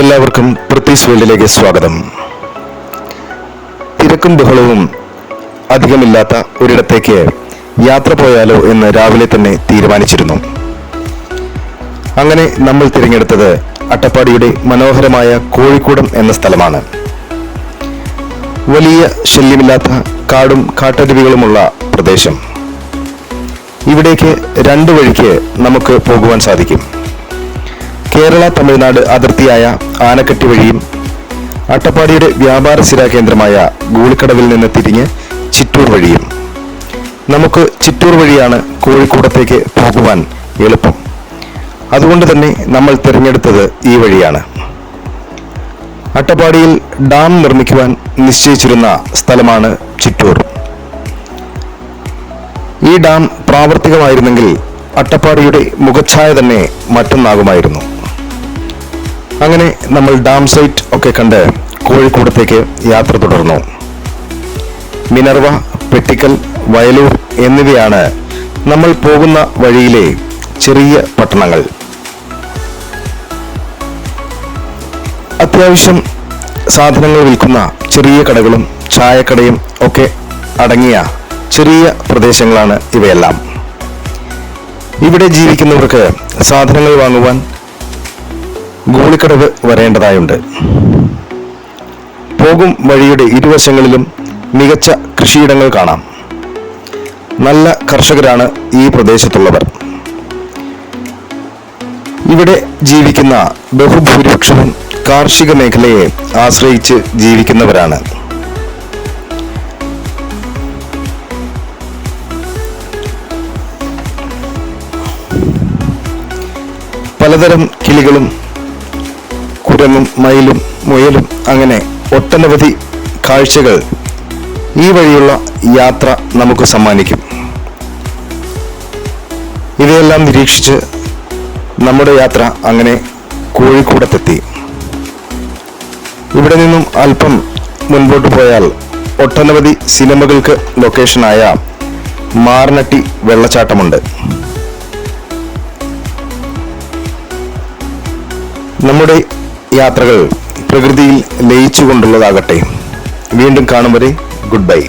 എല്ലാവർക്കും പൃഥ്വീസ് വേൾഡിലേക്ക് സ്വാഗതം. തിരക്കും ബഹളവും അധികമില്ലാത്ത ഒരിടത്തേക്ക് യാത്ര പോയാലോ എന്ന് രാവിലെ തന്നെ തീരുമാനിച്ചിരുന്നു. അങ്ങനെ നമ്മൾ തിരഞ്ഞെടുത്തത് അട്ടപ്പാടിയുടെ മനോഹരമായ കോഴിക്കൂടം എന്ന സ്ഥലമാണ്. വലിയ ശല്യമില്ലാത്ത കാടും കാട്ടരുവികളുമുള്ള പ്രദേശം. ഇവിടേക്ക് രണ്ട് വഴിക്ക് നമുക്ക് പോകുവാൻ സാധിക്കും. കേരള തമിഴ്നാട് അതിർത്തിയായ ആനക്കട്ടി വഴിയും അട്ടപ്പാടിയുടെ വ്യാപാര സ്ഥിരാകേന്ദ്രമായ ഗൂളിക്കടവിൽ നിന്ന് തിരിഞ്ഞ് ചിറ്റൂർ വഴിയും. നമുക്ക് ചിറ്റൂർ വഴിയാണ് കോഴിക്കോടത്തേക്ക് പോകുവാൻ എളുപ്പം. അതുകൊണ്ട് തന്നെ നമ്മൾ തിരഞ്ഞെടുത്തത് ഈ വഴിയാണ്. അട്ടപ്പാടിയിൽ ഡാം നിർമ്മിക്കുവാൻ നിശ്ചയിച്ചിരുന്ന സ്ഥലമാണ് ചിറ്റൂർ. ഈ ഡാം പ്രാവർത്തികമായിരുന്നെങ്കിൽ അട്ടപ്പാടിയുടെ മുഖച്ഛായ തന്നെ മറ്റൊന്നാകുമായിരുന്നു. അങ്ങനെ നമ്മൾ ഡാം സൈറ്റ് ഒക്കെ കണ്ട് കോഴിക്കോടത്തേക്ക് യാത്ര തുടർന്നു. മിനർവ, പെട്ടിക്കൽ, വയലൂർ എന്നിവയാണ് നമ്മൾ പോകുന്ന വഴിയിലെ ചെറിയ പട്ടണങ്ങൾ. അത്യാവശ്യം സാധനങ്ങൾ വിൽക്കുന്ന ചെറിയ കടകളും ചായക്കടയും ഒക്കെ അടങ്ങിയ ചെറിയ പ്രദേശങ്ങളാണ് ഇവയെല്ലാം. ഇവിടെ ജീവിക്കുന്നവർക്ക് സാധനങ്ങൾ വാങ്ങുവാൻ ഗൂളിക്കടവ് വരേണ്ടതായുണ്ട്. പോകും വഴിയുടെ ഇരുവശങ്ങളിലും മികച്ച കൃഷിയിടങ്ങൾ കാണാം. നല്ല കർഷകരാണ് ഈ പ്രദേശത്തുള്ളവർ. ഇവിടെ ജീവിക്കുന്ന ബഹുഭൂരിപക്ഷവും കാർഷിക മേഖലയെ ആശ്രയിച്ച് ജീവിക്കുന്നവരാണ്. പലതരം കിളികളും കുരങ്ങും മയിലും മുയലും അങ്ങനെ ഒട്ടനവധി കാഴ്ചകൾ ഈ വഴിയുള്ള യാത്ര നമുക്ക് സമ്മാനിക്കും. ഇവയെല്ലാം നിരീക്ഷിച്ച് നമ്മുടെ യാത്ര അങ്ങനെ കോഴിക്കോടത്തെത്തി. ഇവിടെ നിന്നും അല്പം മുൻപോട്ട് പോയാൽ ഒട്ടനവധി സിനിമകൾക്ക് ലൊക്കേഷനായ മാറനട്ടി വെള്ളച്ചാട്ടമുണ്ട്. നമ്മുടെ യാത്രകൾ പ്രകൃതിയിൽ ലയിച്ചുകൊണ്ടുള്ളതാകട്ടെ. വീണ്ടും കാണും വരെ ഗുഡ് ബൈ.